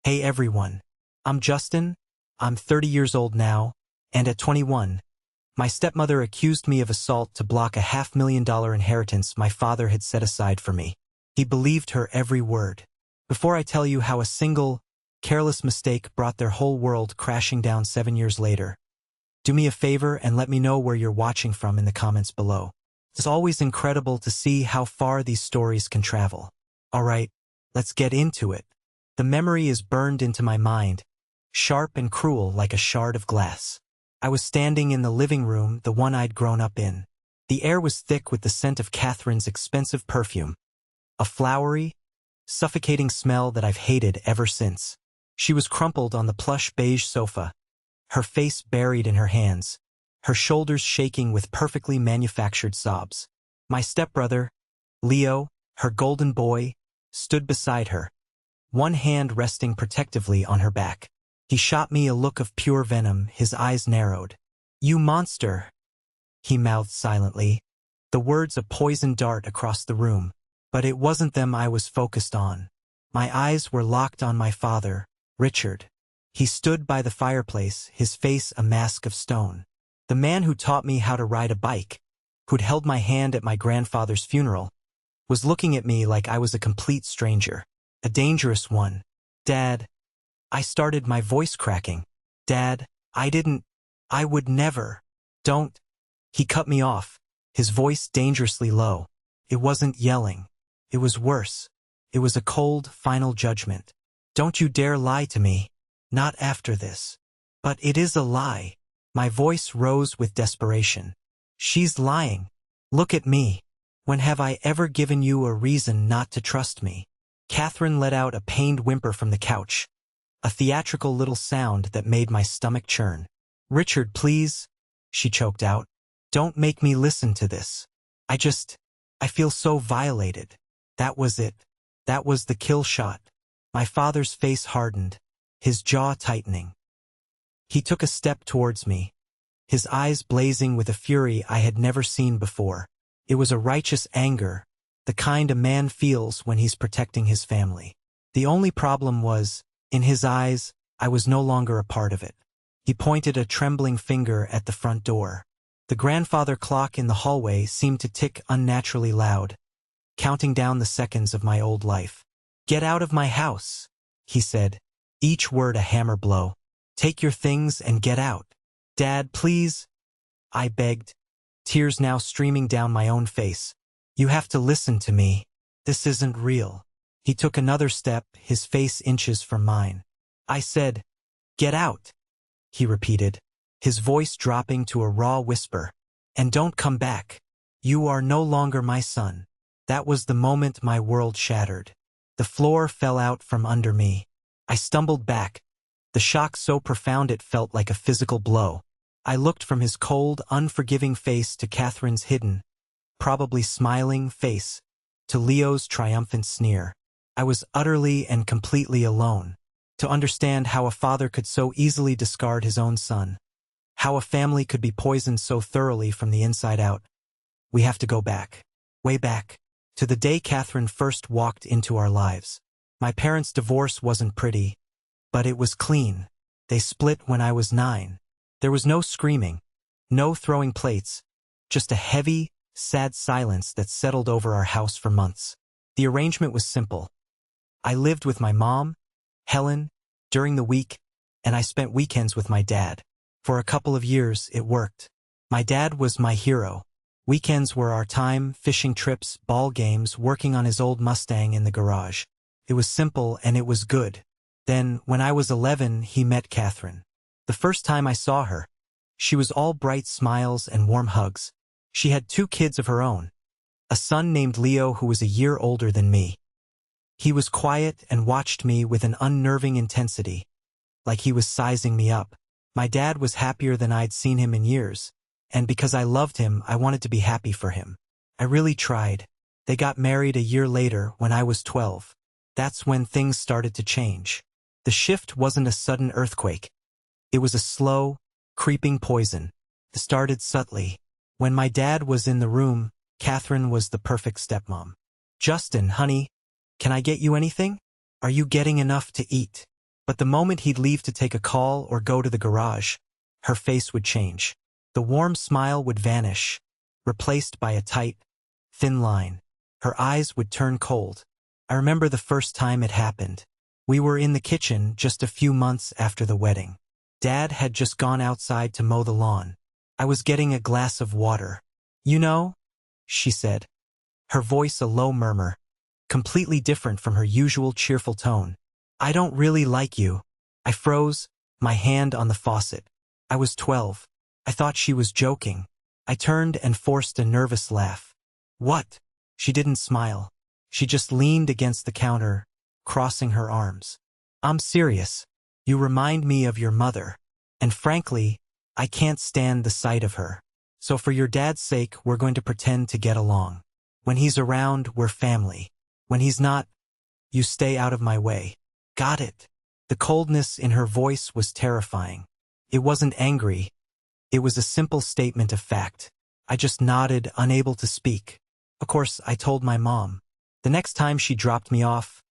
Hey everyone. I'm Justin. I'm 30 years old now, and at 21, my stepmother accused me of assault to block a $500,000 inheritance my father had set aside for me. He believed her every word. Before I tell you how a single, careless mistake brought their whole world crashing down 7 years later, do me a favor and let me know where you're watching from in the comments below. It's always incredible to see how far these stories can travel. Alright, let's get into it. The memory is burned into my mind, sharp and cruel like a shard of glass. I was standing in the living room, the one I'd grown up in. The air was thick with the scent of Catherine's expensive perfume, a flowery, suffocating smell that I've hated ever since. She was crumpled on the plush beige sofa, her face buried in her hands, her shoulders shaking with perfectly manufactured sobs. My stepbrother, Leo, her golden boy, stood beside her, one hand resting protectively on her back. He shot me a look of pure venom, his eyes narrowed. "You monster," he mouthed silently, the words a poisoned dart across the room. But it wasn't them I was focused on. My eyes were locked on my father, Richard. He stood by the fireplace, his face a mask of stone. The man who taught me how to ride a bike, who'd held my hand at my grandfather's funeral, was looking at me like I was a complete stranger. A dangerous one. "Dad," I started, my voice cracking. "Dad, I would never." "Don't." He cut me off, his voice dangerously low. It wasn't yelling. It was worse. It was a cold, final judgment. "Don't you dare lie to me. Not after this." "But it is a lie." My voice rose with desperation. "She's lying. Look at me. When have I ever given you a reason not to trust me?" Catherine let out a pained whimper from the couch, a theatrical little sound that made my stomach churn. "Richard, please," she choked out. "Don't make me listen to this. I feel so violated." That was it. That was the kill shot. My father's face hardened, his jaw tightening. He took a step towards me, his eyes blazing with a fury I had never seen before. It was a righteous anger, the kind a man feels when he's protecting his family. The only problem was, in his eyes, I was no longer a part of it. He pointed a trembling finger at the front door. The grandfather clock in the hallway seemed to tick unnaturally loud, counting down the seconds of my old life. "Get out of my house," he said, each word a hammer blow. "Take your things and get out." "Dad, please," I begged, tears now streaming down my own face. "You have to listen to me. This isn't real." He took another step, his face inches from mine. I said, "Get out," he repeated, his voice dropping to a raw whisper. "And don't come back. You are no longer my son." That was the moment my world shattered. The floor fell out from under me. I stumbled back, the shock so profound it felt like a physical blow. I looked from his cold, unforgiving face to Catherine's hidden, probably smiling, face, to Leo's triumphant sneer. I was utterly and completely alone. To understand how a father could so easily discard his own son, how a family could be poisoned so thoroughly from the inside out, we have to go back, way back, to the day Catherine first walked into our lives. My parents' divorce wasn't pretty, but it was clean. They split when I was 9. There was no screaming, no throwing plates, just a heavy, sad silence that settled over our house for months. The arrangement was simple. I lived with my mom, Helen, during the week, and I spent weekends with my dad. For a couple of years, it worked. My dad was my hero. Weekends were our time, fishing trips, ball games, working on his old Mustang in the garage. It was simple and it was good. Then, when I was 11, he met Catherine. The first time I saw her, she was all bright smiles and warm hugs. She had 2 kids of her own, a son named Leo who was a year older than me. He was quiet and watched me with an unnerving intensity, like he was sizing me up. My dad was happier than I'd seen him in years, and because I loved him, I wanted to be happy for him. I really tried. They got married a year later when I was 12. That's when things started to change. The shift wasn't a sudden earthquake. It was a slow, creeping poison. It started subtly. When my dad was in the room, Catherine was the perfect stepmom. "Justin, honey, can I get you anything? Are you getting enough to eat?" But the moment he'd leave to take a call or go to the garage, her face would change. The warm smile would vanish, replaced by a tight, thin line. Her eyes would turn cold. I remember the first time it happened. We were in the kitchen just a few months after the wedding. Dad had just gone outside to mow the lawn. I was getting a glass of water. "You know," she said, her voice a low murmur, completely different from her usual cheerful tone. "I don't really like you." I froze, my hand on the faucet. I was 12. I thought she was joking. I turned and forced a nervous laugh. "What?" She didn't smile. She just leaned against the counter, crossing her arms. "I'm serious. You remind me of your mother. And frankly, I can't stand the sight of her. So for your dad's sake, we're going to pretend to get along. When he's around, we're family. When he's not, you stay out of my way. Got it?" The coldness in her voice was terrifying. It wasn't angry. It was a simple statement of fact. I just nodded, unable to speak. Of course, I told my mom. The next time she dropped me off,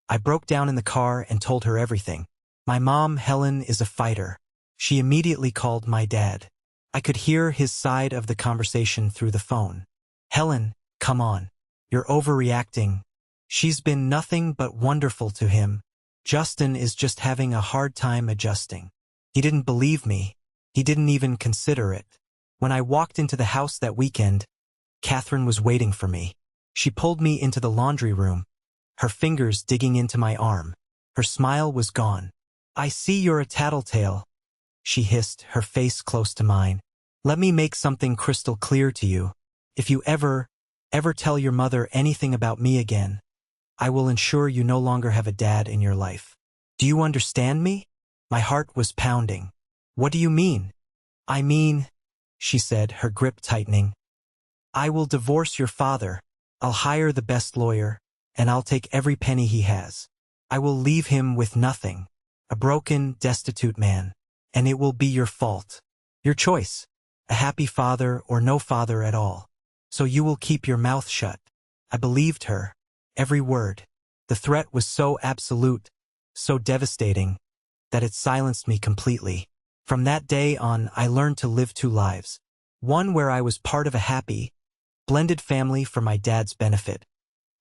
I broke down in the car and told her everything. My mom, Helen, is a fighter. She immediately called my dad. I could hear his side of the conversation through the phone. "Helen, come on. You're overreacting. She's been nothing but wonderful to him. Justin is just having a hard time adjusting." He didn't believe me. He didn't even consider it. When I walked into the house that weekend, Catherine was waiting for me. She pulled me into the laundry room, her fingers digging into my arm. Her smile was gone. "I see you're a tattletale," she hissed, her face close to mine. "Let me make something crystal clear to you. If you ever tell your mother anything about me again, I will ensure you no longer have a dad in your life. Do you understand me?" My heart was pounding. "What do you mean?" "I mean," she said, her grip tightening, "I will divorce your father. I'll hire the best lawyer, and I'll take every penny he has. I will leave him with nothing, a broken, destitute man, and it will be your fault. Your choice, a happy father or no father at all. So you will keep your mouth shut." I believed her, every word. The threat was so absolute, so devastating, that it silenced me completely. From that day on, I learned to live two lives. One where I was part of a happy, blended family for my dad's benefit,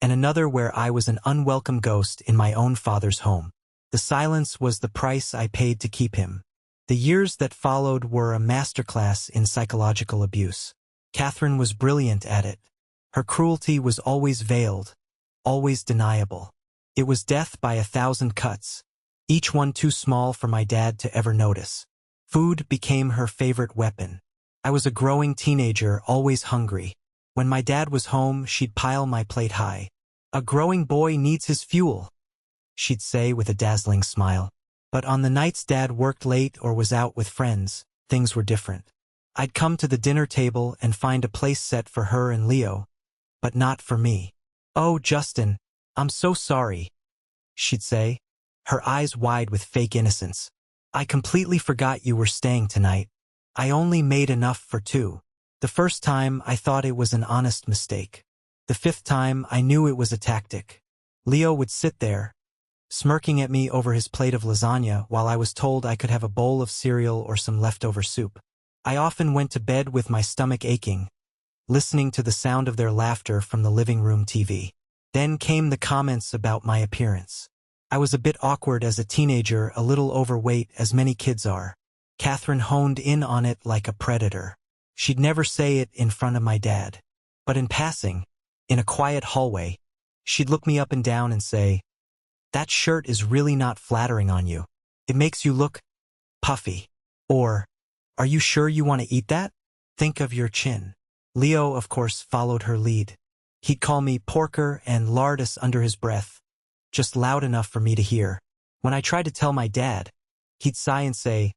and another where I was an unwelcome ghost in my own father's home. The silence was the price I paid to keep him. The years that followed were a masterclass in psychological abuse. Catherine was brilliant at it. Her cruelty was always veiled, always deniable. It was death by 1,000 cuts, each one too small for my dad to ever notice. Food became her favorite weapon. I was a growing teenager, always hungry. When my dad was home, she'd pile my plate high. "A growing boy needs his fuel," she'd say with a dazzling smile. But on the nights Dad worked late or was out with friends, things were different. I'd come to the dinner table and find a place set for her and Leo, but not for me. "Oh, Justin, I'm so sorry," she'd say, her eyes wide with fake innocence. "I completely forgot you were staying tonight. I only made enough for two." The first time, I thought it was an honest mistake. The fifth time, I knew it was a tactic. Leo would sit there, smirking at me over his plate of lasagna while I was told I could have a bowl of cereal or some leftover soup. I often went to bed with my stomach aching, listening to the sound of their laughter from the living room TV. Then came the comments about my appearance. I was a bit awkward as a teenager, a little overweight, as many kids are. Catherine honed in on it like a predator. She'd never say it in front of my dad. But in passing, in a quiet hallway, she'd look me up and down and say, "That shirt is really not flattering on you. It makes you look puffy." Or, "Are you sure you want to eat that? Think of your chin." Leo, of course, followed her lead. He'd call me porker and lardus under his breath, just loud enough for me to hear. When I tried to tell my dad, he'd sigh and say,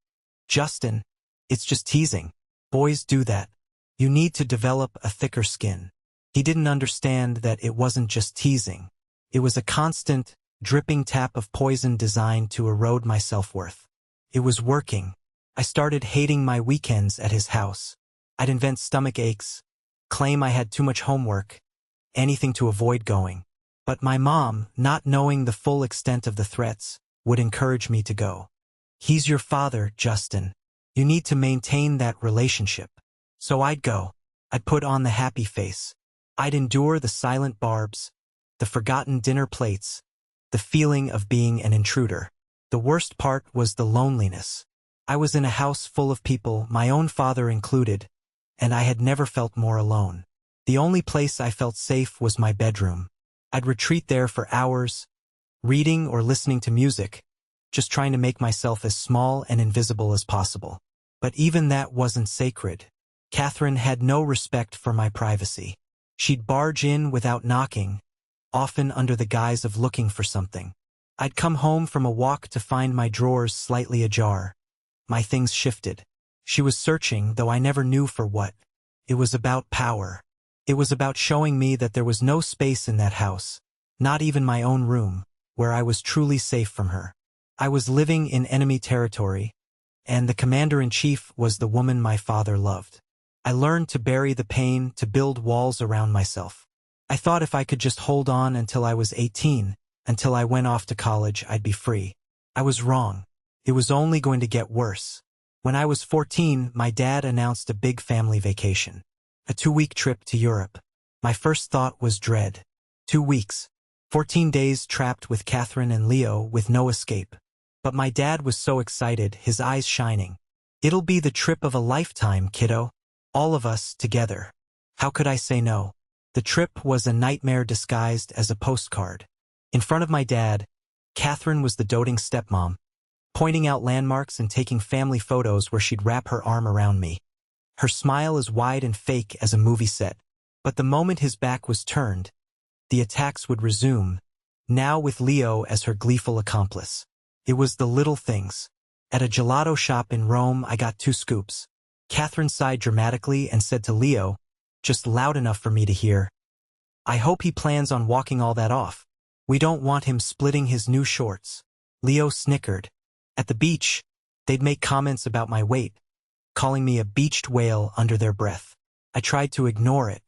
"Justin, it's just teasing. Boys do that. You need to develop a thicker skin." He didn't understand that it wasn't just teasing. It was a constant, dripping tap of poison designed to erode my self-worth. It was working. I started hating my weekends at his house. I'd invent stomach aches, claim I had too much homework, anything to avoid going. But my mom, not knowing the full extent of the threats, would encourage me to go. He's your father, Justin. You need to maintain that relationship. So I'd go. I'd put on the happy face. I'd endure the silent barbs, the forgotten dinner plates, the feeling of being an intruder. The worst part was the loneliness. I was in a house full of people, my own father included, and I had never felt more alone. The only place I felt safe was my bedroom. I'd retreat there for hours, reading or listening to music, just trying to make myself as small and invisible as possible. But even that wasn't sacred. Catherine had no respect for my privacy. She'd barge in without knocking, often under the guise of looking for something. I'd come home from a walk to find my drawers slightly ajar. My things shifted. She was searching, though I never knew for what. It was about power. It was about showing me that there was no space in that house, not even my own room, where I was truly safe from her. I was living in enemy territory, and the commander-in-chief was the woman my father loved. I learned to bury the pain, to build walls around myself. I thought if I could just hold on until I was 18, until I went off to college, I'd be free. I was wrong. It was only going to get worse. When I was 14, my dad announced a big family vacation. A 2-week trip to Europe. My first thought was dread. 2 weeks. 14 days trapped with Catherine and Leo with no escape. But my dad was so excited, his eyes shining. It'll be the trip of a lifetime, kiddo. All of us together. How could I say no? The trip was a nightmare disguised as a postcard. In front of my dad, Catherine was the doting stepmom, pointing out landmarks and taking family photos where she'd wrap her arm around me. Her smile as wide and fake as a movie set. But the moment his back was turned, the attacks would resume, now with Leo as her gleeful accomplice. It was the little things. At a gelato shop in Rome, I got 2 scoops. Catherine sighed dramatically and said to Leo, just loud enough for me to hear, "I hope he plans on walking all that off. We don't want him splitting his new shorts." Leo snickered. At the beach, they'd make comments about my weight, calling me a beached whale under their breath. I tried to ignore it.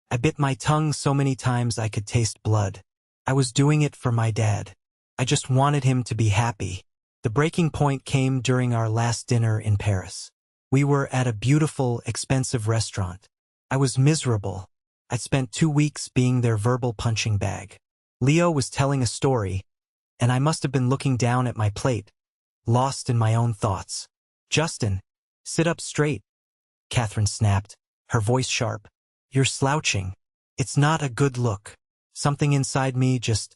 I bit my tongue so many times I could taste blood. I was doing it for my dad. I just wanted him to be happy. The breaking point came during our last dinner in Paris. We were at a beautiful, expensive restaurant. I was miserable. I'd spent 2 weeks being their verbal punching bag. Leo was telling a story, and I must have been looking down at my plate, lost in my own thoughts. "Justin, sit up straight," Catherine snapped, her voice sharp. "You're slouching. It's not a good look." Something inside me just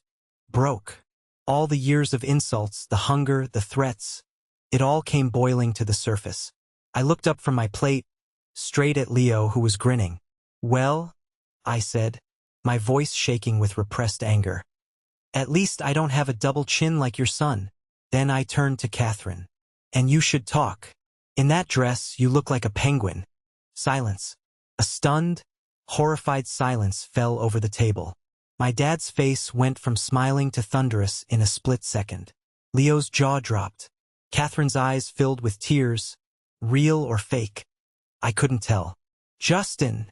broke. All the years of insults, the hunger, the threats, it all came boiling to the surface. I looked up from my plate, straight at Leo, who was grinning. "Well," I said, my voice shaking with repressed anger. "At least I don't have a double chin like your son." Then I turned to Catherine. "And you should talk. In that dress, you look like a penguin." Silence. A stunned, horrified silence fell over the table. My dad's face went from smiling to thunderous in a split second. Leo's jaw dropped. Catherine's eyes filled with tears, real or fake. I couldn't tell. "Justin!"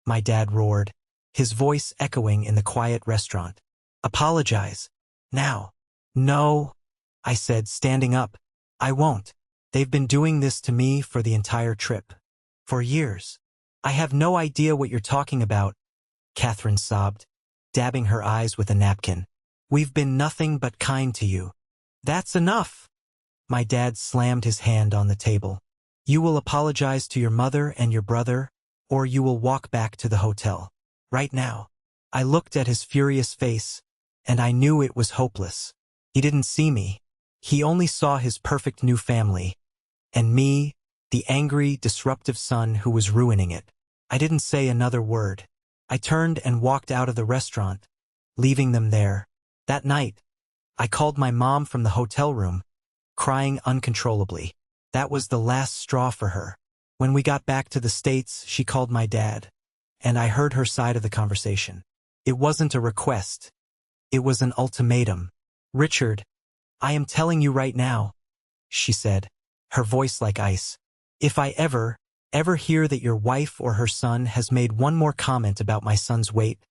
my dad roared, his voice echoing in the quiet restaurant. "Apologize. Now." "No," I said, standing up. "I won't. They've been doing this to me for the entire trip. For years." "I have no idea what you're talking about," Catherine sobbed, dabbing her eyes with a napkin. "We've been nothing but kind to you." "That's enough." My dad slammed his hand on the table. "You will apologize to your mother and your brother, or you will walk back to the hotel. Right now." I looked at his furious face, and I knew it was hopeless. He didn't see me. He only saw his perfect new family, and me, the angry, disruptive son who was ruining it. I didn't say another word. I turned and walked out of the restaurant, leaving them there. That night, I called my mom from the hotel room, crying uncontrollably. That was the last straw for her. When we got back to the States, she called my dad, and I heard her side of the conversation. It wasn't a request. It was an ultimatum. "Richard, I am telling you right now," she said, her voice like ice. "If I ever hear that your wife or her son has made one more comment about my son's weight,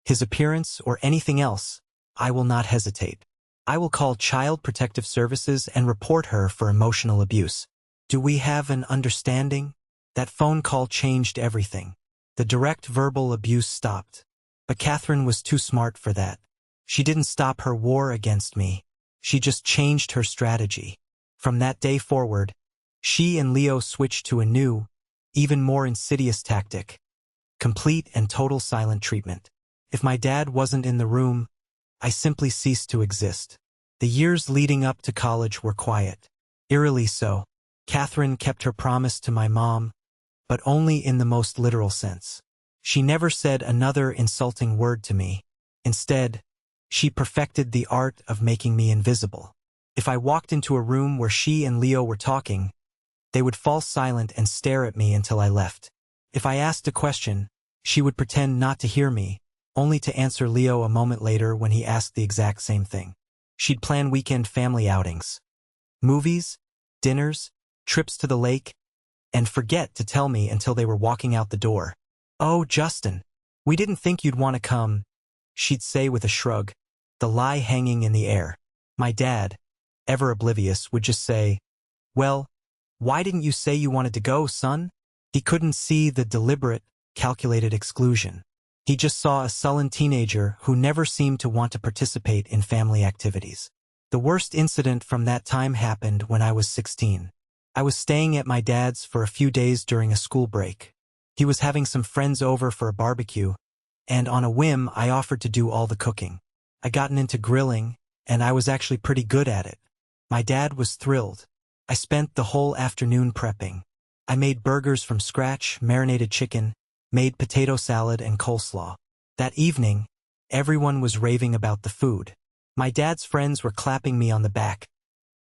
his appearance, or anything else, I will not hesitate. I will call Child Protective Services and report her for emotional abuse. Do we have an understanding? That phone call changed everything. The direct verbal abuse stopped. But Catherine was too smart for that. She didn't stop her war against me. She just changed her strategy. From that day forward, she and Leo switched to a new, even more insidious tactic: complete and total silent treatment. If my dad wasn't in the room, I simply ceased to exist. The years leading up to college were quiet. Eerily so. Catherine kept her promise to my mom, but only in the most literal sense. She never said another insulting word to me. Instead, she perfected the art of making me invisible. If I walked into a room where she and Leo were talking, they would fall silent and stare at me until I left. If I asked a question, she would pretend not to hear me, only to answer Leo a moment later when he asked the exact same thing. She'd plan weekend family outings, movies, dinners, trips to the lake, and forget to tell me until they were walking out the door. "Oh, Justin, we didn't think you'd want to come," she'd say with a shrug, the lie hanging in the air. My dad, ever oblivious, would just say, "Well, why didn't you say you wanted to go, son?" He couldn't see the deliberate, calculated exclusion. He just saw a sullen teenager who never seemed to want to participate in family activities. The worst incident from that time happened when I was 16. I was staying at my dad's for a few days during a school break. He was having some friends over for a barbecue, and on a whim I offered to do all the cooking. I gotten into grilling, and I was actually pretty good at it. My dad was thrilled. I spent the whole afternoon prepping. I made burgers from scratch, marinated chicken, made potato salad and coleslaw. That evening, everyone was raving about the food. My dad's friends were clapping me on the back,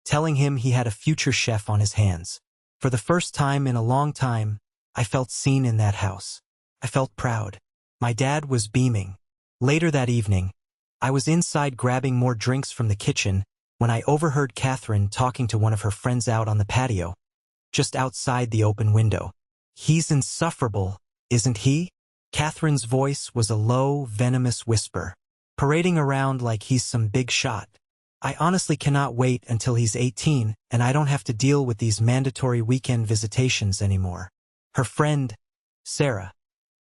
telling him he had a future chef on his hands. For the first time in a long time, I felt seen in that house. I felt proud. My dad was beaming. Later that evening, I was inside grabbing more drinks from the kitchen when I overheard Catherine talking to one of her friends out on the patio, just outside the open window. "He's insufferable, isn't he?" Catherine's voice was a low, venomous whisper, parading around like he's some big shot. "I honestly cannot wait until he's 18 and I don't have to deal with these mandatory weekend visitations anymore." Her friend, Sarah,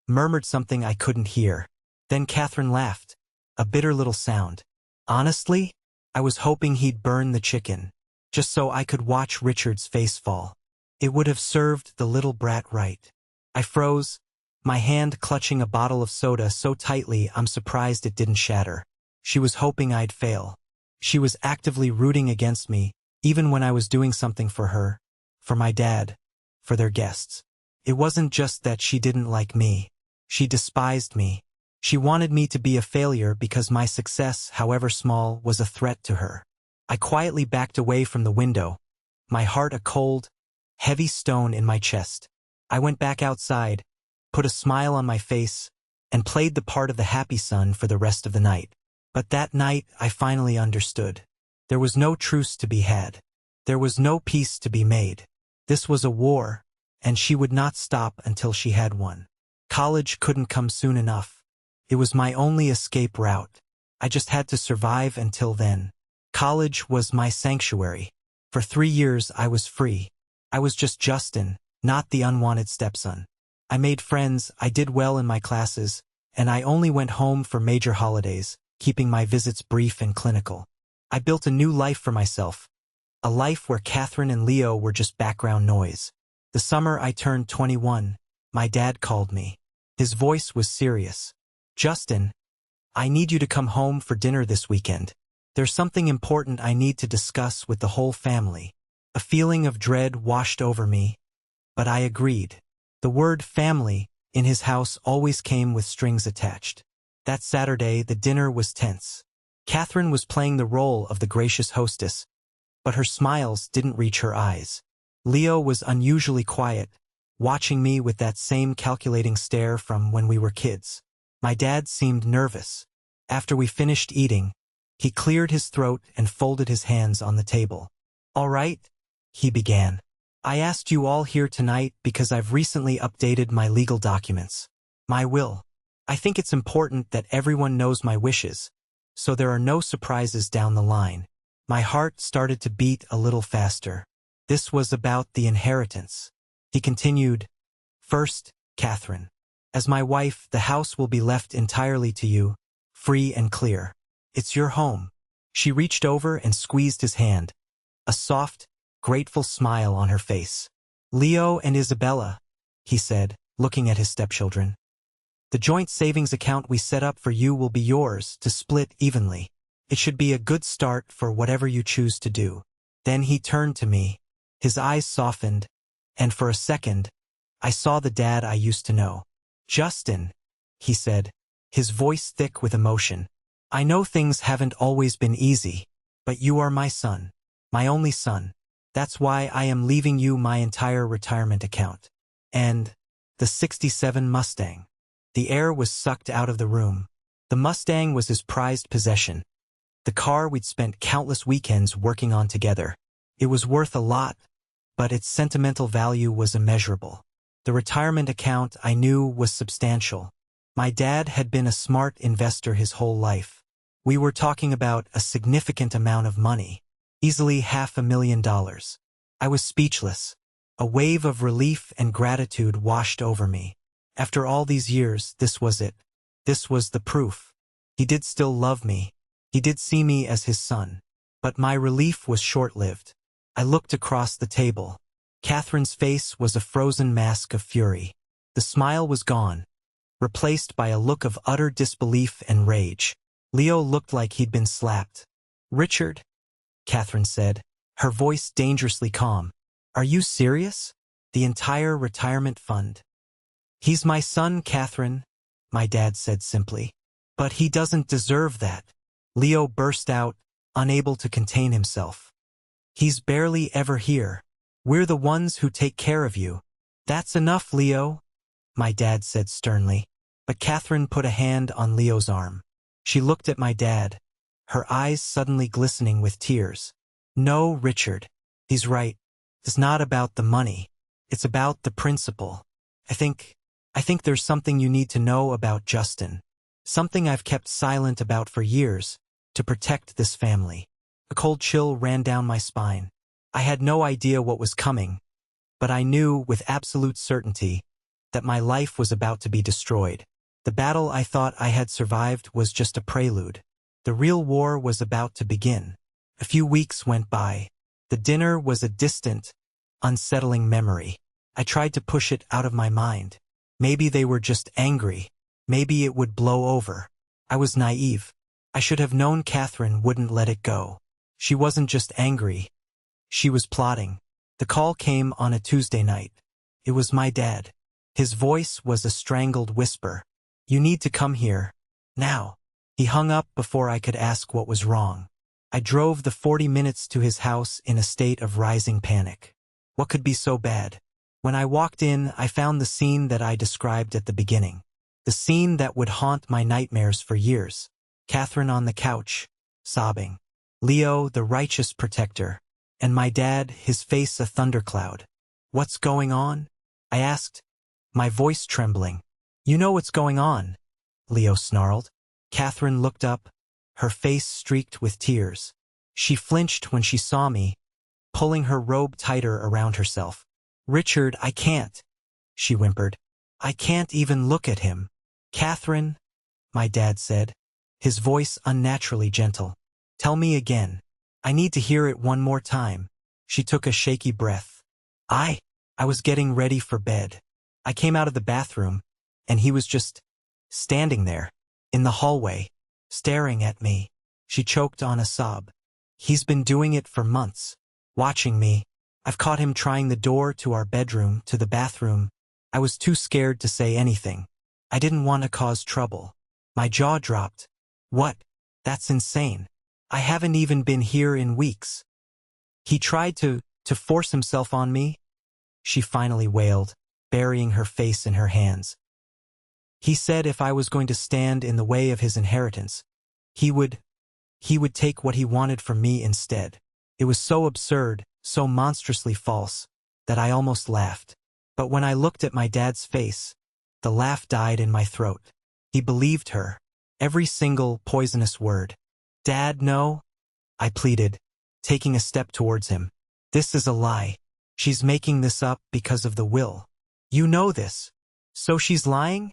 murmured something I couldn't hear. Then Catherine laughed, a bitter little sound. "Honestly, I was hoping he'd burn the chicken, just so I could watch Richard's face fall. It would have served the little brat right." I froze, my hand clutching a bottle of soda so tightly I'm surprised it didn't shatter. She was hoping I'd fail. She was actively rooting against me, even when I was doing something for her, for my dad, for their guests. It wasn't just that she didn't like me. She despised me. She wanted me to be a failure because my success, however small, was a threat to her. I quietly backed away from the window, my heart a cold, heavy stone in my chest. I went back outside, put a smile on my face, and played the part of the happy son for the rest of the night. But that night I finally understood. There was no truce to be had. There was no peace to be made. This was a war, and she would not stop until she had one. College couldn't come soon enough. It was my only escape route. I just had to survive until then. College was my sanctuary. For 3 years I was free. I was just Justin, not the unwanted stepson. I made friends, I did well in my classes, and I only went home for major holidays, keeping my visits brief and clinical. I built a new life for myself, a life where Catherine and Leo were just background noise. The summer I turned 21, my dad called me. His voice was serious. "Justin, I need you to come home for dinner this weekend. There's something important I need to discuss with the whole family." A feeling of dread washed over me, but I agreed. The word family in his house always came with strings attached. That Saturday, the dinner was tense. Catherine was playing the role of the gracious hostess, but her smiles didn't reach her eyes. Leo was unusually quiet, watching me with that same calculating stare from when we were kids. My dad seemed nervous. After we finished eating, he cleared his throat and folded his hands on the table. "All right," he began. "I asked you all here tonight because I've recently updated my legal documents. My will. I think it's important that everyone knows my wishes, so there are no surprises down the line. My heart started to beat a little faster. This was about the inheritance. He continued, "First, Catherine. As my wife, the house will be left entirely to you, free and clear. It's your home." She reached over and squeezed his hand, a soft, grateful smile on her face. "Leo and Isabella," he said, looking at his stepchildren. "The joint savings account we set up for you will be yours to split evenly. It should be a good start for whatever you choose to do." Then he turned to me. His eyes softened, and for a second, I saw the dad I used to know. "Justin," he said, his voice thick with emotion. "I know things haven't always been easy, but you are my son, my only son. That's why I am leaving you my entire retirement account. And the '67 Mustang." The air was sucked out of the room. The Mustang was his prized possession, the car we'd spent countless weekends working on together. It was worth a lot, but its sentimental value was immeasurable. The retirement account, I knew, was substantial. My dad had been a smart investor his whole life. We were talking about a significant amount of money, easily $500,000. I was speechless. A wave of relief and gratitude washed over me. After all these years, this was it. This was the proof. He did still love me. He did see me as his son. But my relief was short-lived. I looked across the table. Catherine's face was a frozen mask of fury. The smile was gone, replaced by a look of utter disbelief and rage. Leo looked like he'd been slapped. "Richard," Catherine said, her voice dangerously calm. "Are you serious? The entire retirement fund?" "He's my son, Catherine," my dad said simply. "But he doesn't deserve that." Leo burst out, unable to contain himself. "He's barely ever here. We're the ones who take care of you." "That's enough, Leo," my dad said sternly. But Catherine put a hand on Leo's arm. She looked at my dad, her eyes suddenly glistening with tears. "No, Richard. He's right. It's not about the money. It's about the principle. I think there's something you need to know about Justin. Something I've kept silent about for years, to protect this family." A cold chill ran down my spine. I had no idea what was coming, but I knew with absolute certainty that my life was about to be destroyed. The battle I thought I had survived was just a prelude. The real war was about to begin. A few weeks went by. The dinner was a distant, unsettling memory. I tried to push it out of my mind. Maybe they were just angry. Maybe it would blow over. I was naive. I should have known Catherine wouldn't let it go. She wasn't just angry. She was plotting. The call came on a Tuesday night. It was my dad. His voice was a strangled whisper. "You need to come here. Now." He hung up before I could ask what was wrong. I drove the 40 minutes to his house in a state of rising panic. What could be so bad? When I walked in, I found the scene that I described at the beginning. The scene that would haunt my nightmares for years. Catherine on the couch, sobbing. Leo, the righteous protector. And my dad, his face a thundercloud. "What's going on?" I asked, my voice trembling. "You know what's going on," Leo snarled. Catherine looked up, her face streaked with tears. She flinched when she saw me, pulling her robe tighter around herself. "Richard, I can't," she whimpered. "I can't even look at him." "Catherine," my dad said, his voice unnaturally gentle. "Tell me again. I need to hear it one more time." She took a shaky breath. I was getting ready for bed. I came out of the bathroom, and he was just standing there, in the hallway, staring at me. She choked on a sob. "He's been doing it for months, watching me. I've caught him trying the door to our bedroom, to the bathroom." I was too scared to say anything. I didn't want to cause trouble. My jaw dropped. "What? That's insane. I haven't even been here in weeks." "He tried to force himself on me," she finally wailed, burying her face in her hands. "He said if I was going to stand in the way of his inheritance, he would take what he wanted from me instead." It was so absurd, so monstrously false, that I almost laughed. But when I looked at my dad's face, the laugh died in my throat. He believed her. Every single poisonous word. Dad, no, I pleaded, taking a step towards him. This is a lie. She's making this up because of the will. You know this. So she's lying?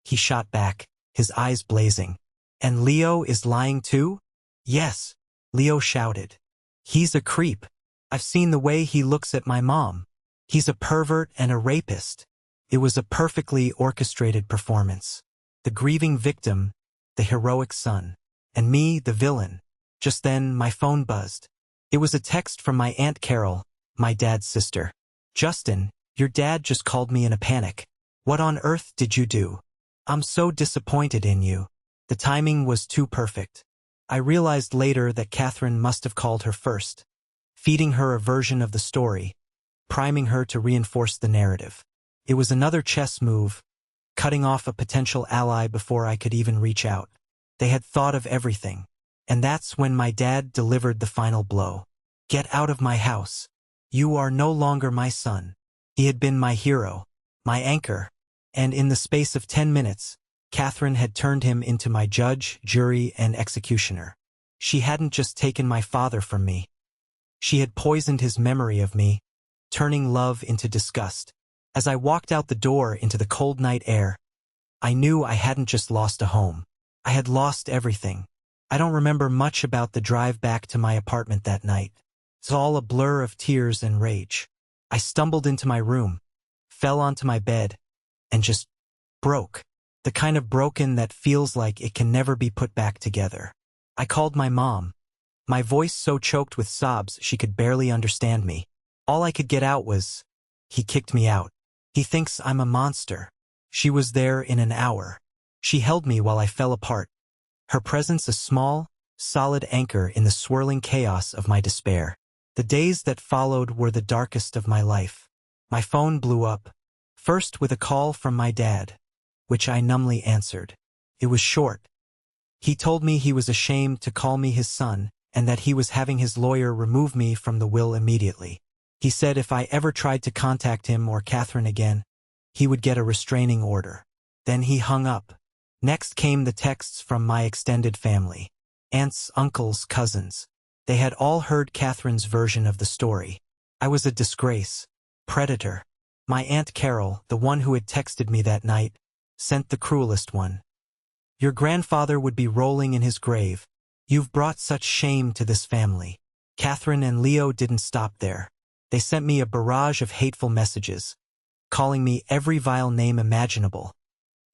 He shot back, his eyes blazing. And Leo is lying too? Yes, Leo shouted. He's a creep. I've seen the way he looks at my mom. He's a pervert and a rapist. It was a perfectly orchestrated performance. The grieving victim, the heroic son, and me, the villain. Just then, my phone buzzed. It was a text from my Aunt Carol, my dad's sister. Justin, your dad just called me in a panic. What on earth did you do? I'm so disappointed in you. The timing was too perfect. I realized later that Catherine must have called her first, feeding her a version of the story, priming her to reinforce the narrative. It was another chess move, cutting off a potential ally before I could even reach out. They had thought of everything. And that's when my dad delivered the final blow. Get out of my house. You are no longer my son. He had been my hero, my anchor, and in the space of 10 minutes, Catherine had turned him into my judge, jury, and executioner. She hadn't just taken my father from me. She had poisoned his memory of me, turning love into disgust. As I walked out the door into the cold night air, I knew I hadn't just lost a home. I had lost everything. I don't remember much about the drive back to my apartment that night. It's all a blur of tears and rage. I stumbled into my room, fell onto my bed, and just broke. The kind of broken that feels like it can never be put back together. I called my mom, my voice so choked with sobs she could barely understand me. All I could get out was, he kicked me out. He thinks I'm a monster. She was there in an hour. She held me while I fell apart. Her presence a small, solid anchor in the swirling chaos of my despair. The days that followed were the darkest of my life. My phone blew up, first with a call from my dad, which I numbly answered. It was short. He told me he was ashamed to call me his son and that he was having his lawyer remove me from the will immediately. He said if I ever tried to contact him or Catherine again, he would get a restraining order. Then he hung up. Next came the texts from my extended family. Aunts, uncles, cousins. They had all heard Catherine's version of the story. I was a disgrace. Predator. My Aunt Carol, the one who had texted me that night, sent the cruelest one. Your grandfather would be rolling in his grave. You've brought such shame to this family. Catherine and Leo didn't stop there. They sent me a barrage of hateful messages, calling me every vile name imaginable,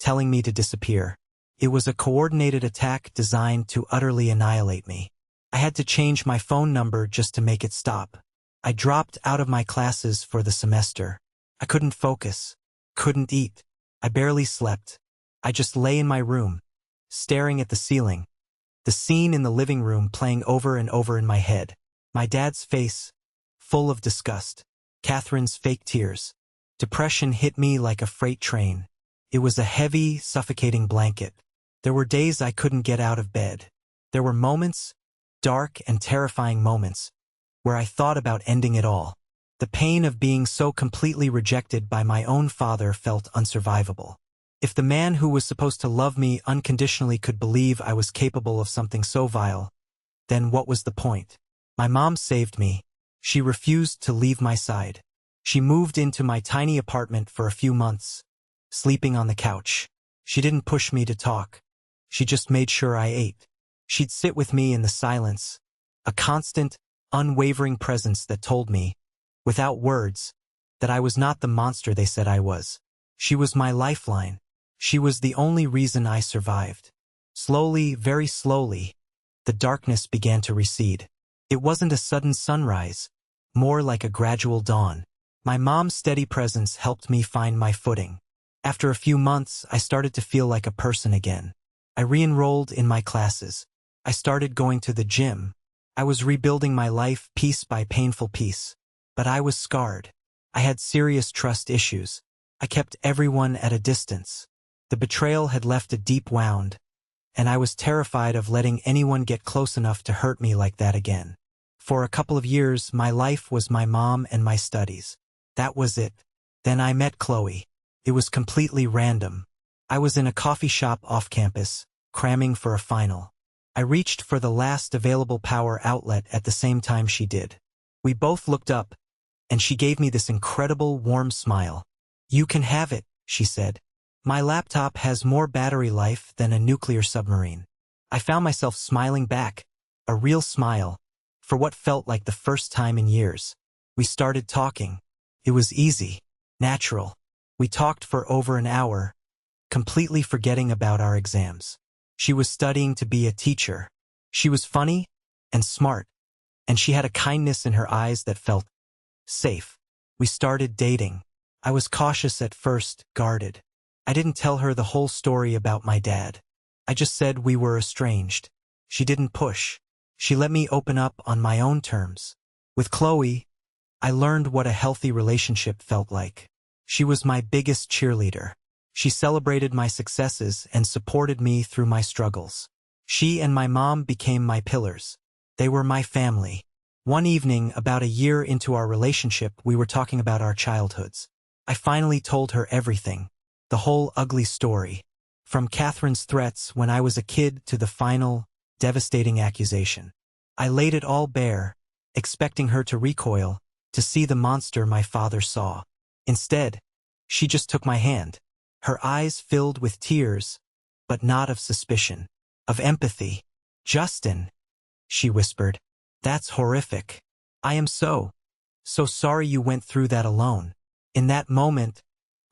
telling me to disappear. It was a coordinated attack designed to utterly annihilate me. I had to change my phone number just to make it stop. I dropped out of my classes for the semester. I couldn't focus, couldn't eat. I barely slept. I just lay in my room, staring at the ceiling, the scene in the living room playing over and over in my head. My dad's face, full of disgust. Catherine's fake tears. Depression hit me like a freight train. It was a heavy, suffocating blanket. There were days I couldn't get out of bed. There were moments, dark and terrifying moments, where I thought about ending it all. The pain of being so completely rejected by my own father felt unsurvivable. If the man who was supposed to love me unconditionally could believe I was capable of something so vile, then what was the point? My mom saved me. She refused to leave my side. She moved into my tiny apartment for a few months, sleeping on the couch. She didn't push me to talk. She just made sure I ate. She'd sit with me in the silence, a constant, unwavering presence that told me, without words, that I was not the monster they said I was. She was my lifeline. She was the only reason I survived. Slowly, very slowly, the darkness began to recede. It wasn't a sudden sunrise, more like a gradual dawn. My mom's steady presence helped me find my footing. After a few months, I started to feel like a person again. I re-enrolled in my classes. I started going to the gym. I was rebuilding my life piece by painful piece. But I was scarred. I had serious trust issues. I kept everyone at a distance. The betrayal had left a deep wound, and I was terrified of letting anyone get close enough to hurt me like that again. For a couple of years, my life was my mom and my studies. That was it. Then I met Chloe. It was completely random. I was in a coffee shop off campus, cramming for a final. I reached for the last available power outlet at the same time she did. We both looked up, and she gave me this incredible warm smile. "You can have it," she said. "My laptop has more battery life than a nuclear submarine." I found myself smiling back, a real smile, for what felt like the first time in years. We started talking. It was easy, natural. We talked for over an hour, completely forgetting about our exams. She was studying to be a teacher. She was funny and smart, and she had a kindness in her eyes that felt safe. We started dating. I was cautious at first, guarded. I didn't tell her the whole story about my dad. I just said we were estranged. She didn't push. She let me open up on my own terms. With Chloe, I learned what a healthy relationship felt like. She was my biggest cheerleader. She celebrated my successes and supported me through my struggles. She and my mom became my pillars. They were my family. One evening, about a year into our relationship, we were talking about our childhoods. I finally told her everything, the whole ugly story, from Catherine's threats when I was a kid to the final, devastating accusation. I laid it all bare, expecting her to recoil, to see the monster my father saw. Instead, she just took my hand. Her eyes filled with tears, but not of suspicion, of empathy. "Justin," she whispered, "that's horrific. I am so sorry you went through that alone." In that moment,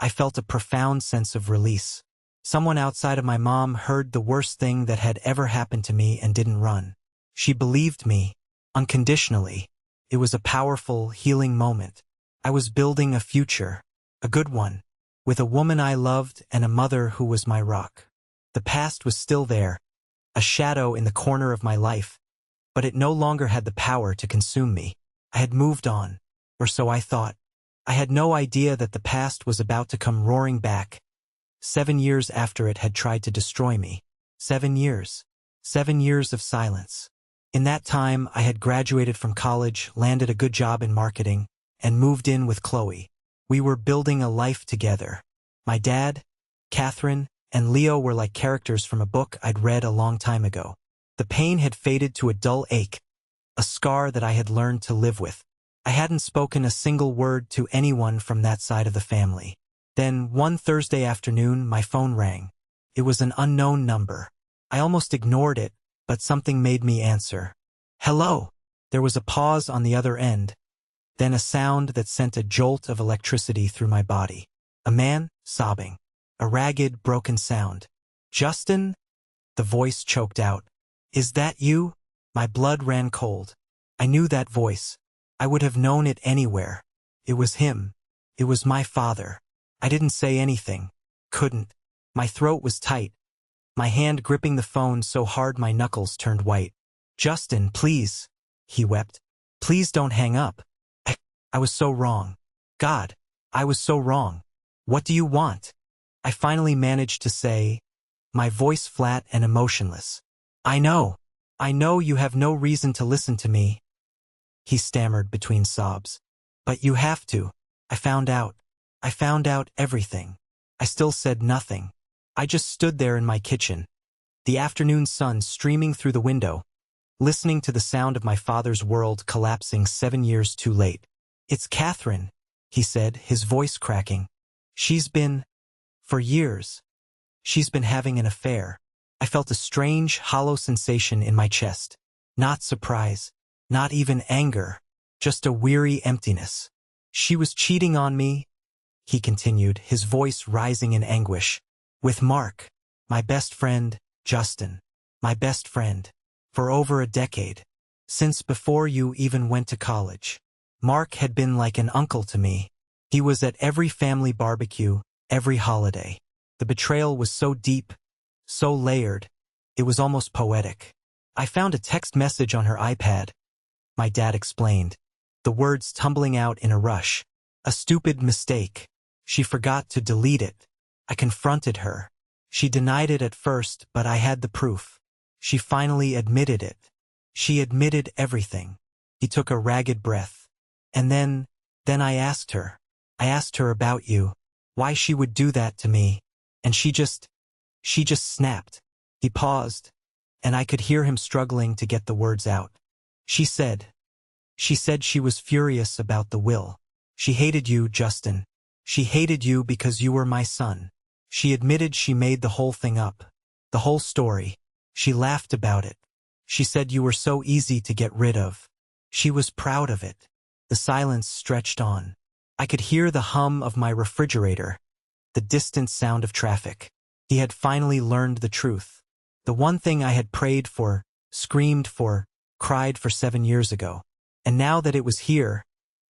I felt a profound sense of release. Someone outside of my mom heard the worst thing that had ever happened to me and didn't run. She believed me, unconditionally. It was a powerful, healing moment. I was building a future, a good one, with a woman I loved and a mother who was my rock. The past was still there, a shadow in the corner of my life, but it no longer had the power to consume me. I had moved on, or so I thought. I had no idea that the past was about to come roaring back, 7 years after it had tried to destroy me. 7 years. 7 years of silence. In that time, I had graduated from college, landed a good job in marketing, and moved in with Chloe. We were building a life together. My dad, Catherine, and Leo were like characters from a book I'd read a long time ago. The pain had faded to a dull ache, a scar that I had learned to live with. I hadn't spoken a single word to anyone from that side of the family. Then, one Thursday afternoon, my phone rang. It was an unknown number. I almost ignored it, but something made me answer. "Hello." There was a pause on the other end, then a sound that sent a jolt of electricity through my body. A man, sobbing. A ragged, broken sound. "Justin?" The voice choked out. "Is that you?" My blood ran cold. I knew that voice. I would have known it anywhere. It was him. It was my father. I didn't say anything. Couldn't. My throat was tight, my hand gripping the phone so hard my knuckles turned white. "Justin, please," he wept. "Please don't hang up. I was so wrong. God, I was so wrong. What do you want?" I finally managed to say, my voice flat and emotionless. I know you have no reason to listen to me," he stammered between sobs. "But you have to. I found out everything." I still said nothing. I just stood there in my kitchen, the afternoon sun streaming through the window, listening to the sound of my father's world collapsing 7 years too late. "It's Catherine," he said, his voice cracking. For years, she's been having an affair." I felt a strange, hollow sensation in my chest. Not surprise, not even anger, just a weary emptiness. "She was cheating on me," he continued, his voice rising in anguish. "With Mark, my best friend, Justin. My best friend. For over a decade. Since before you even went to college. Mark had been like an uncle to me. He was at every family barbecue, every holiday. The betrayal was so deep, so layered, it was almost poetic. I found a text message on her iPad," my dad explained, the words tumbling out in a rush. "A stupid mistake. She forgot to delete it. I confronted her. She denied it at first, but I had the proof. She finally admitted it. She admitted everything." He took a ragged breath. "And then I asked her. I asked her about you, why she would do that to me, and she just snapped." He paused, and I could hear him struggling to get the words out. She said she was furious about the will. She hated you, Justin. She hated you because you were my son. She admitted she made the whole thing up. The whole story. She laughed about it. She said you were so easy to get rid of. She was proud of it. The silence stretched on. I could hear the hum of my refrigerator, the distant sound of traffic. He had finally learned the truth. The one thing I had prayed for, screamed for, cried for 7 years ago. And now that it was here,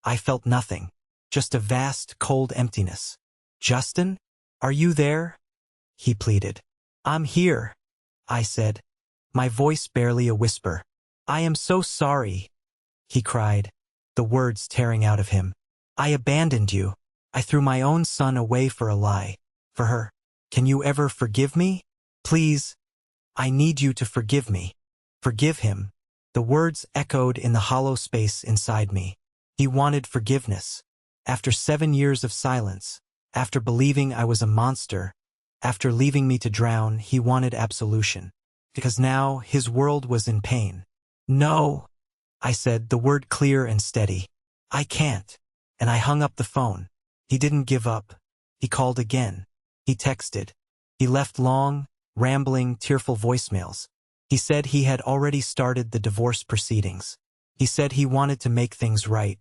I felt nothing. Just a vast, cold emptiness. Justin? Are you there? He pleaded. I'm here, I said, my voice barely a whisper. I am so sorry, he cried, the words tearing out of him. I abandoned you. I threw my own son away for a lie. For her. Can you ever forgive me? Please. I need you to forgive me. Forgive him. The words echoed in the hollow space inside me. He wanted forgiveness. After 7 years of silence, after believing I was a monster, after leaving me to drown, he wanted absolution. Because now his world was in pain. No, I said, the word clear and steady. I can't. And I hung up the phone. He didn't give up. He called again. He texted. He left long, rambling, tearful voicemails. He said he had already started the divorce proceedings. He said he wanted to make things right.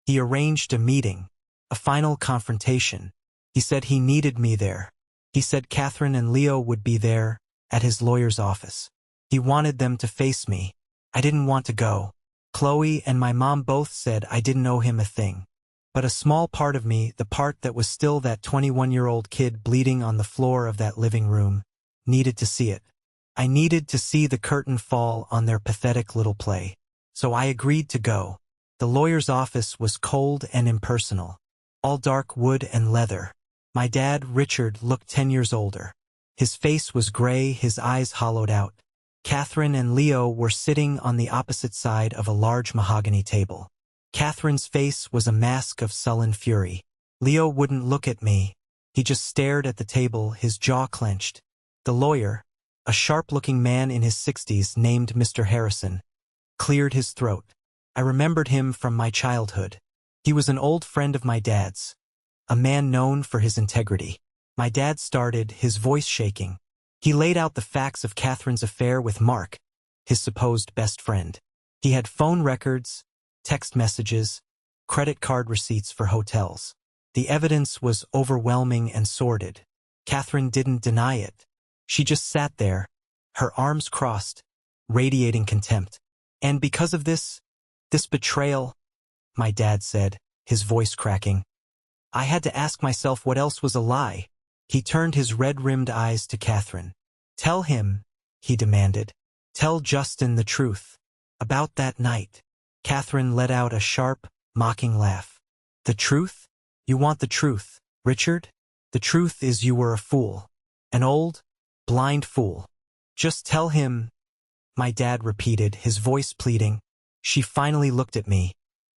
He arranged a meeting, a final confrontation. He said he needed me there. He said Catherine and Leo would be there, at his lawyer's office. He wanted them to face me. I didn't want to go. Chloe and my mom both said I didn't owe him a thing. But a small part of me, the part that was still that 21-year-old kid bleeding on the floor of that living room, needed to see it. I needed to see the curtain fall on their pathetic little play. So I agreed to go. The lawyer's office was cold and impersonal. All dark wood and leather. My dad, Richard, looked 10 years older. His face was gray, his eyes hollowed out. Catherine and Leo were sitting on the opposite side of a large mahogany table. Catherine's face was a mask of sullen fury. Leo wouldn't look at me. He just stared at the table, his jaw clenched. The lawyer, a sharp-looking man in his 60s named Mr. Harrison, cleared his throat. I remembered him from my childhood. He was an old friend of my dad's, a man known for his integrity. My dad started, his voice shaking. He laid out the facts of Catherine's affair with Mark, his supposed best friend. He had phone records, text messages, credit card receipts for hotels. The evidence was overwhelming and sordid. Catherine didn't deny it. She just sat there, her arms crossed, radiating contempt. And because of this betrayal, my dad said, his voice cracking, I had to ask myself what else was a lie. He turned his red-rimmed eyes to Catherine. Tell him, he demanded. Tell Justin the truth. About that night. Catherine let out a sharp, mocking laugh. The truth? You want the truth, Richard? The truth is you were a fool. An old, blind fool. Just tell him, my dad repeated, his voice pleading. She finally looked at me,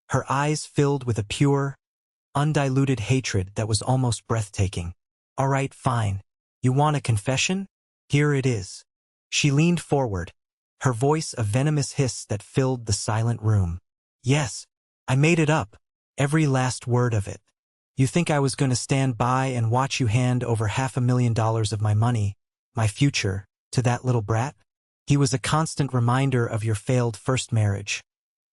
her eyes filled with a pure, undiluted hatred that was almost breathtaking. All right, fine. You want a confession? Here it is. She leaned forward, her voice a venomous hiss that filled the silent room. Yes, I made it up, every last word of it. You think I was going to stand by and watch you hand over $500,000 of my money, my future, to that little brat? He was a constant reminder of your failed first marriage,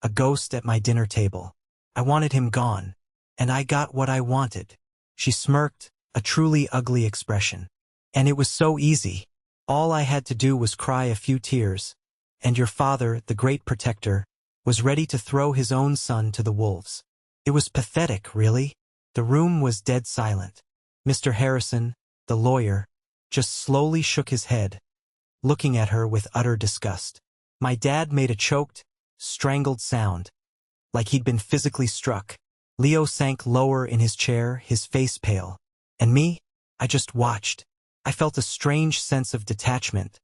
a ghost at my dinner table. I wanted him gone, and I got what I wanted. She smirked, a truly ugly expression. And it was so easy. All I had to do was cry a few tears, and your father, the great protector, was ready to throw his own son to the wolves. It was pathetic, really. The room was dead silent. Mr. Harrison, the lawyer, just slowly shook his head, looking at her with utter disgust. My dad made a choked, strangled sound, like he'd been physically struck. Leo sank lower in his chair, his face pale. And me? I just watched. I felt a strange sense of detachment,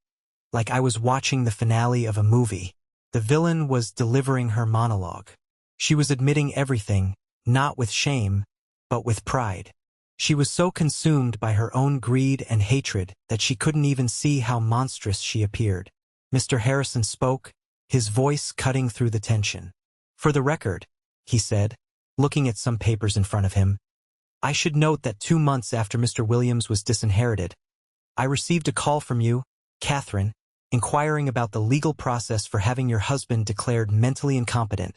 like I was watching the finale of a movie. The villain was delivering her monologue. She was admitting everything, not with shame, but with pride. She was so consumed by her own greed and hatred that she couldn't even see how monstrous she appeared. Mr. Harrison spoke, his voice cutting through the tension. For the record, he said, looking at some papers in front of him, I should note that 2 months after Mr. Williams was disinherited, I received a call from you, Catherine, inquiring about the legal process for having your husband declared mentally incompetent,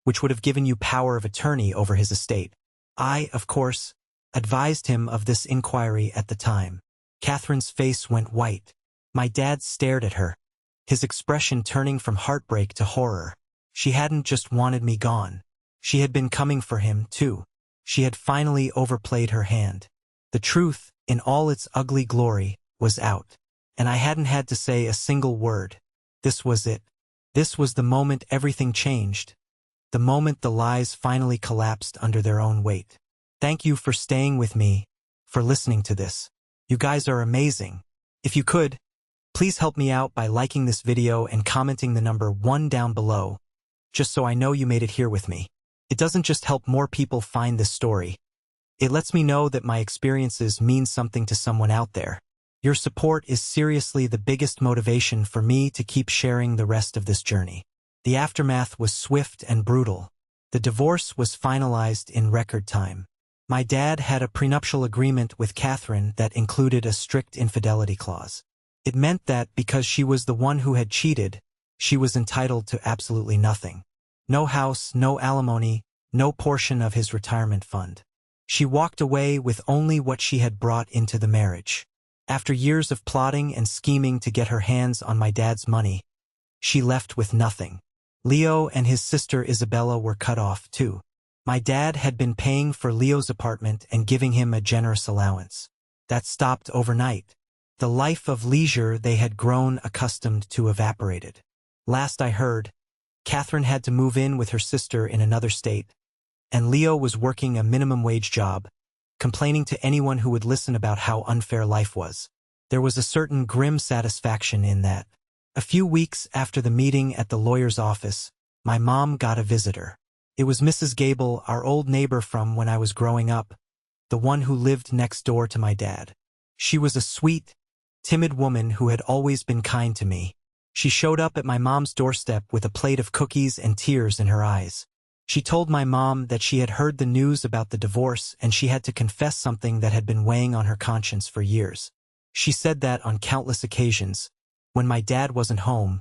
which would have given you power of attorney over his estate. I, of course, advised him of this inquiry at the time. Catherine's face went white. My dad stared at her, his expression turning from heartbreak to horror. She hadn't just wanted me gone. She had been coming for him, too. She had finally overplayed her hand. The truth, in all its ugly glory, was out. And I hadn't had to say a single word. This was it. This was the moment everything changed. The moment the lies finally collapsed under their own weight. Thank you for staying with me, for listening to this. You guys are amazing. If you could, please help me out by liking this video and commenting the number 1 down below, just so I know you made it here with me. It doesn't just help more people find this story. It lets me know that my experiences mean something to someone out there. Your support is seriously the biggest motivation for me to keep sharing the rest of this journey. The aftermath was swift and brutal. The divorce was finalized in record time. My dad had a prenuptial agreement with Catherine that included a strict infidelity clause. It meant that because she was the one who had cheated, she was entitled to absolutely nothing. No house, no alimony, no portion of his retirement fund. She walked away with only what she had brought into the marriage. After years of plotting and scheming to get her hands on my dad's money, she left with nothing. Leo and his sister Isabella were cut off, too. My dad had been paying for Leo's apartment and giving him a generous allowance. That stopped overnight. The life of leisure they had grown accustomed to evaporated. Last I heard, Catherine had to move in with her sister in another state, and Leo was working a minimum wage job, complaining to anyone who would listen about how unfair life was. There was a certain grim satisfaction in that. A few weeks after the meeting at the lawyer's office, my mom got a visitor. It was Mrs. Gable, our old neighbor from when I was growing up, the one who lived next door to my dad. She was a sweet, timid woman who had always been kind to me. She showed up at my mom's doorstep with a plate of cookies and tears in her eyes. She told my mom that she had heard the news about the divorce and she had to confess something that had been weighing on her conscience for years. She said that on countless occasions, when my dad wasn't home,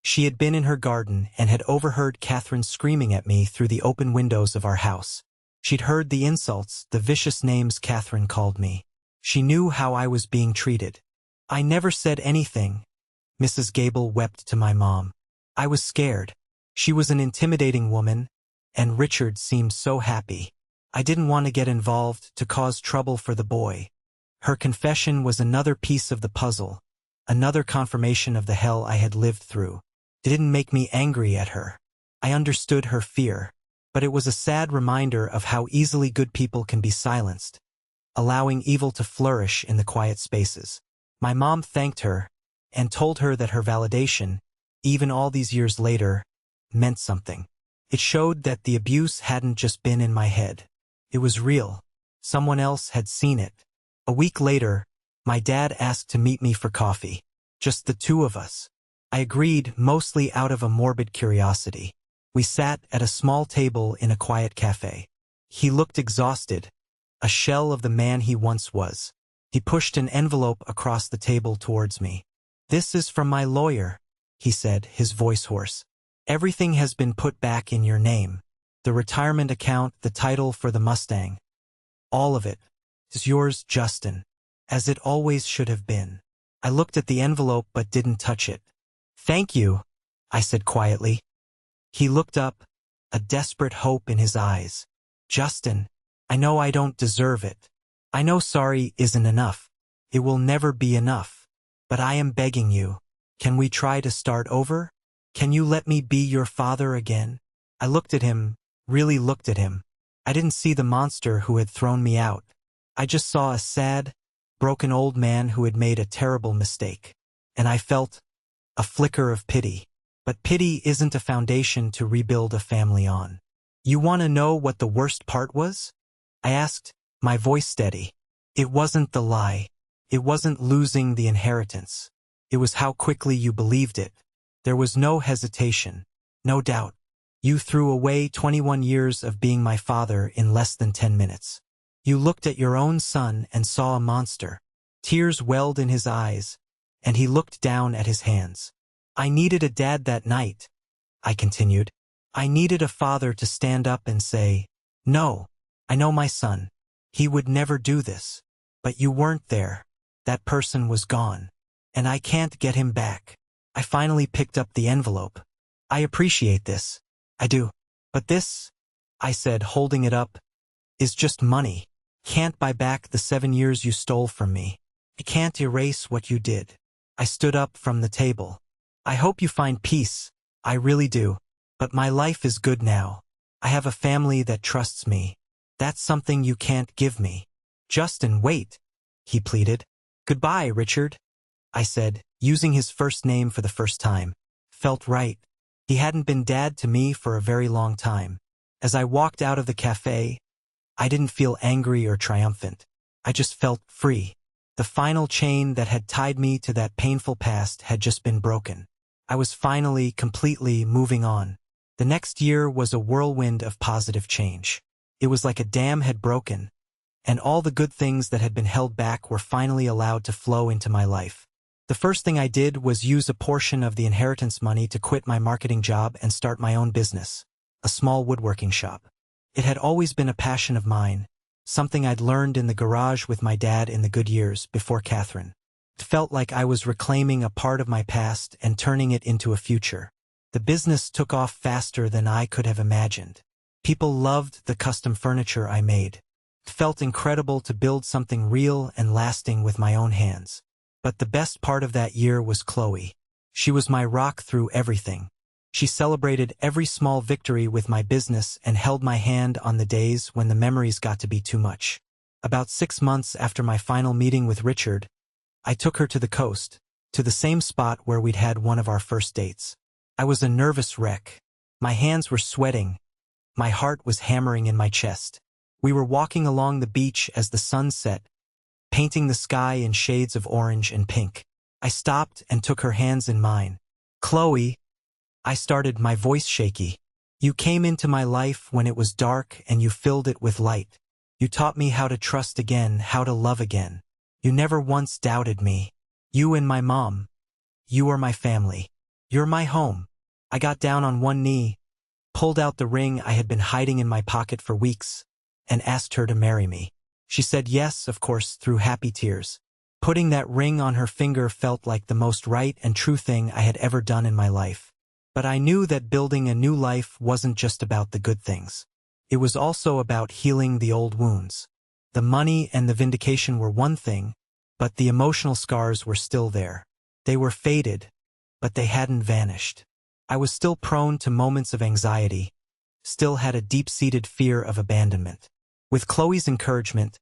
she had been in her garden and had overheard Catherine screaming at me through the open windows of our house. She'd heard the insults, the vicious names Catherine called me. She knew how I was being treated. I never said anything. Mrs. Gable wept to my mom. I was scared. She was an intimidating woman, and Richard seemed so happy. I didn't want to get involved to cause trouble for the boy. Her confession was another piece of the puzzle, another confirmation of the hell I had lived through. It didn't make me angry at her. I understood her fear, but it was a sad reminder of how easily good people can be silenced, allowing evil to flourish in the quiet spaces. My mom thanked her and told her that her validation, even all these years later, meant something. It showed that the abuse hadn't just been in my head. It was real. Someone else had seen it. A week later, my dad asked to meet me for coffee. Just the two of us. I agreed, mostly out of a morbid curiosity. We sat at a small table in a quiet cafe. He looked exhausted, a shell of the man he once was. He pushed an envelope across the table towards me. "This is from my lawyer," he said, his voice hoarse. "Everything has been put back in your name. The retirement account, the title for the Mustang. All of it is yours, Justin, as it always should have been." I looked at the envelope but didn't touch it. "Thank you," I said quietly. He looked up, a desperate hope in his eyes. "Justin, I know I don't deserve it. I know sorry isn't enough. It will never be enough. But I am begging you. Can we try to start over? Can you let me be your father again?" I looked at him, really looked at him. I didn't see the monster who had thrown me out. I just saw a sad, broken old man who had made a terrible mistake. And I felt a flicker of pity. But pity isn't a foundation to rebuild a family on. "You want to know what the worst part was?" I asked, my voice steady. "It wasn't the lie. It wasn't losing the inheritance. It was how quickly you believed it. There was no hesitation, no doubt. You threw away 21 years of being my father in less than 10 minutes. You looked at your own son and saw a monster. Tears welled in his eyes, and he looked down at his hands. I needed a dad that night, I continued. I needed a father to stand up and say, "No, I know my son. He would never do this. But you weren't there. That person was gone. And I can't get him back." I finally picked up the envelope. "I appreciate this. I do. But this," I said, holding it up, "is just money. Can't buy back the 7 years you stole from me. It can't erase what you did." I stood up from the table. "I hope you find peace. I really do. But my life is good now. I have a family that trusts me. That's something you can't give me." "Justin, wait," he pleaded. "Goodbye, Richard," I said, using his first name for the first time. Felt right. He hadn't been dad to me for a very long time. As I walked out of the cafe, I didn't feel angry or triumphant. I just felt free. The final chain that had tied me to that painful past had just been broken. I was finally, completely moving on. The next year was a whirlwind of positive change. It was like a dam had broken, and all the good things that had been held back were finally allowed to flow into my life. The first thing I did was use a portion of the inheritance money to quit my marketing job and start my own business, a small woodworking shop. It had always been a passion of mine, something I'd learned in the garage with my dad in the good years before Catherine. It felt like I was reclaiming a part of my past and turning it into a future. The business took off faster than I could have imagined. People loved the custom furniture I made. It felt incredible to build something real and lasting with my own hands. But the best part of that year was Chloe. She was my rock through everything. She celebrated every small victory with my business and held my hand on the days when the memories got to be too much. About 6 months after my final meeting with Richard, I took her to the coast, to the same spot where we'd had one of our first dates. I was a nervous wreck. My hands were sweating. My heart was hammering in my chest. We were walking along the beach as the sun set, painting the sky in shades of orange and pink. I stopped and took her hands in mine. "Chloe," I started, my voice shaky. "You came into my life when it was dark and you filled it with light. You taught me how to trust again, how to love again. You never once doubted me. You and my mom. You are my family. You're my home." I got down on one knee, pulled out the ring I had been hiding in my pocket for weeks, and asked her to marry me. She said yes, of course, through happy tears. Putting that ring on her finger felt like the most right and true thing I had ever done in my life. But I knew that building a new life wasn't just about the good things. It was also about healing the old wounds. The money and the vindication were one thing, but the emotional scars were still there. They were faded, but they hadn't vanished. I was still prone to moments of anxiety, still had a deep-seated fear of abandonment. With Chloe's encouragement,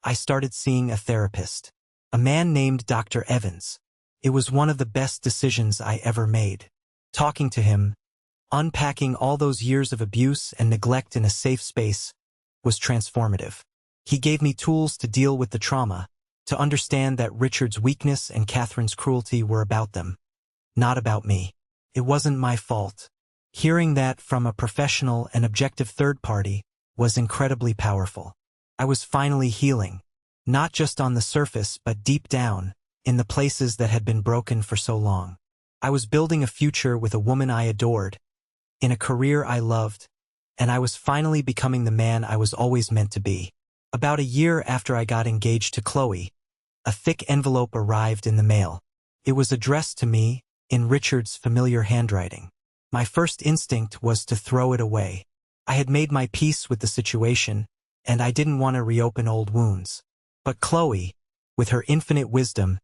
I started seeing a therapist, a man named Dr. Evans. It was one of the best decisions I ever made. Talking to him, unpacking all those years of abuse and neglect in a safe space, was transformative. He gave me tools to deal with the trauma, to understand that Richard's weakness and Catherine's cruelty were about them, not about me. It wasn't my fault. Hearing that from a professional and objective third party was incredibly powerful. I was finally healing, not just on the surface but deep down, in the places that had been broken for so long. I was building a future with a woman I adored, in a career I loved, and I was finally becoming the man I was always meant to be. About a year after I got engaged to Chloe, a thick envelope arrived in the mail. It was addressed to me, in Richard's familiar handwriting. My first instinct was to throw it away. I had made my peace with the situation, and I didn't want to reopen old wounds. But Chloe, with her infinite wisdom,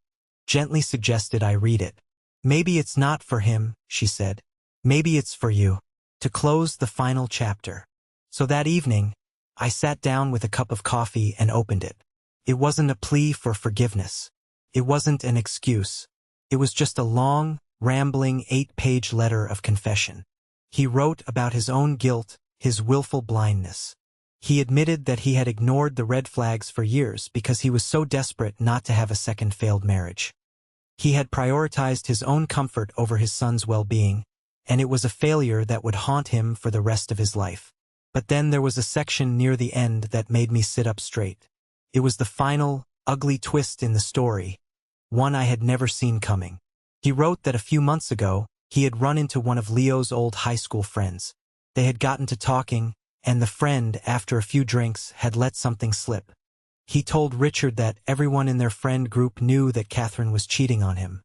gently suggested I read it. "Maybe it's not for him," she said. "Maybe it's for you, to close the final chapter." So that evening, I sat down with a cup of coffee and opened it. It wasn't a plea for forgiveness. It wasn't an excuse. It was just a long, rambling 8-page letter of confession. He wrote about his own guilt, his willful blindness. He admitted that he had ignored the red flags for years because he was so desperate not to have a second failed marriage. He had prioritized his own comfort over his son's well-being, and it was a failure that would haunt him for the rest of his life. But then there was a section near the end that made me sit up straight. It was the final, ugly twist in the story, one I had never seen coming. He wrote that a few months ago, he had run into one of Leo's old high school friends. They had gotten to talking, and the friend, after a few drinks, had let something slip. He told Richard that everyone in their friend group knew that Catherine was cheating on him.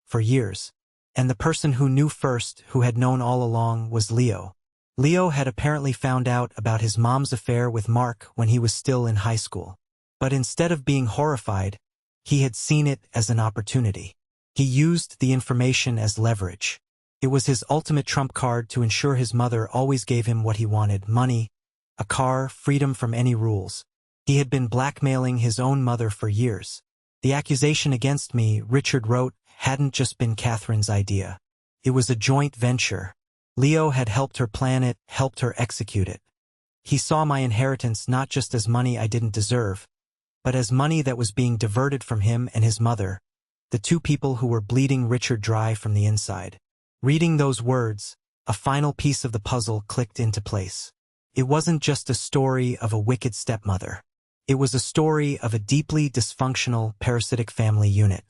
For years. And the person who knew first, who had known all along, was Leo. Leo had apparently found out about his mom's affair with Mark when he was still in high school. But instead of being horrified, he had seen it as an opportunity. He used the information as leverage. It was his ultimate trump card to ensure his mother always gave him what he wanted: money, a car, freedom from any rules. He had been blackmailing his own mother for years. The accusation against me, Richard wrote, hadn't just been Catherine's idea. It was a joint venture. Leo had helped her plan it, helped her execute it. He saw my inheritance not just as money I didn't deserve, but as money that was being diverted from him and his mother, the two people who were bleeding Richard dry from the inside. Reading those words, a final piece of the puzzle clicked into place. It wasn't just a story of a wicked stepmother. It was a story of a deeply dysfunctional, parasitic family unit.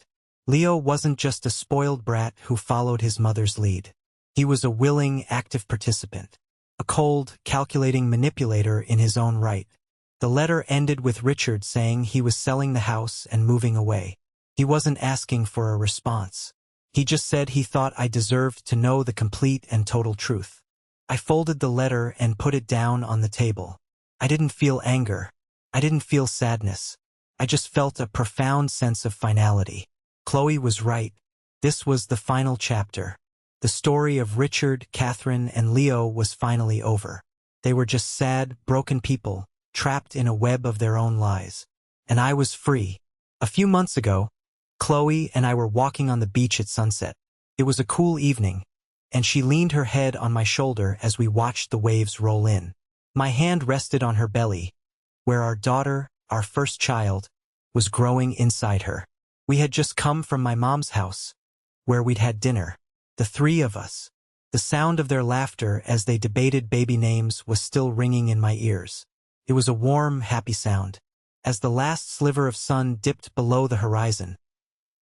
Leo wasn't just a spoiled brat who followed his mother's lead. He was a willing, active participant, a cold, calculating manipulator in his own right. The letter ended with Richard saying he was selling the house and moving away. He wasn't asking for a response. He just said he thought I deserved to know the complete and total truth. I folded the letter and put it down on the table. I didn't feel anger. I didn't feel sadness. I just felt a profound sense of finality. Chloe was right. This was the final chapter. The story of Richard, Catherine, and Leo was finally over. They were just sad, broken people, trapped in a web of their own lies. And I was free. A few months ago, Chloe and I were walking on the beach at sunset. It was a cool evening, and she leaned her head on my shoulder as we watched the waves roll in. My hand rested on her belly, where our daughter, our first child, was growing inside her. We had just come from my mom's house, where we'd had dinner. The three of us. The sound of their laughter as they debated baby names was still ringing in my ears. It was a warm, happy sound. As the last sliver of sun dipped below the horizon,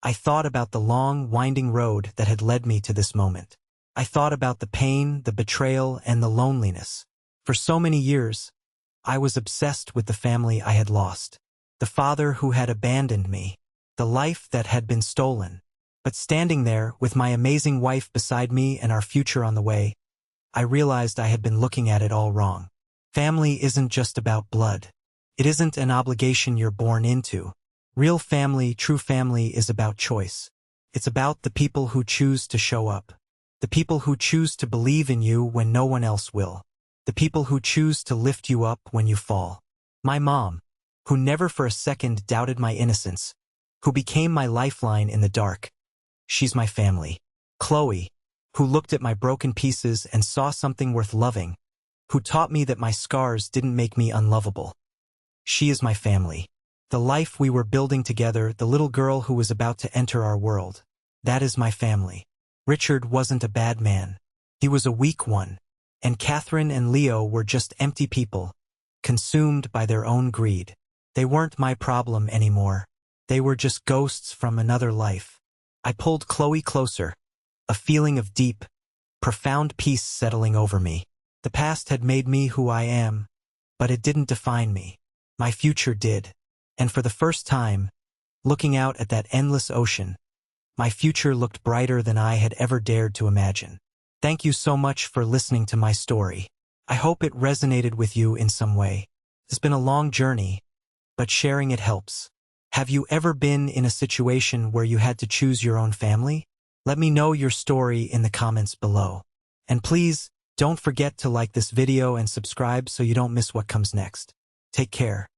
I thought about the long, winding road that had led me to this moment. I thought about the pain, the betrayal, and the loneliness. For so many years, I was obsessed with the family I had lost. The father who had abandoned me. The life that had been stolen. But standing there, with my amazing wife beside me and our future on the way, I realized I had been looking at it all wrong. Family isn't just about blood. It isn't an obligation you're born into. Real family, true family, is about choice. It's about the people who choose to show up. The people who choose to believe in you when no one else will. The people who choose to lift you up when you fall. My mom, who never for a second doubted my innocence, who became my lifeline in the dark. She's my family. Chloe, who looked at my broken pieces and saw something worth loving, who taught me that my scars didn't make me unlovable. She is my family. The life we were building together, the little girl who was about to enter our world. That is my family. Richard wasn't a bad man. He was a weak one. And Catherine and Leo were just empty people, consumed by their own greed. They weren't my problem anymore. They were just ghosts from another life. I pulled Chloe closer, a feeling of deep, profound peace settling over me. The past had made me who I am, but it didn't define me. My future did. And for the first time, looking out at that endless ocean, my future looked brighter than I had ever dared to imagine. Thank you so much for listening to my story. I hope it resonated with you in some way. It's been a long journey, but sharing it helps. Have you ever been in a situation where you had to choose your own family? Let me know your story in the comments below. And please, don't forget to like this video and subscribe so you don't miss what comes next. Take care.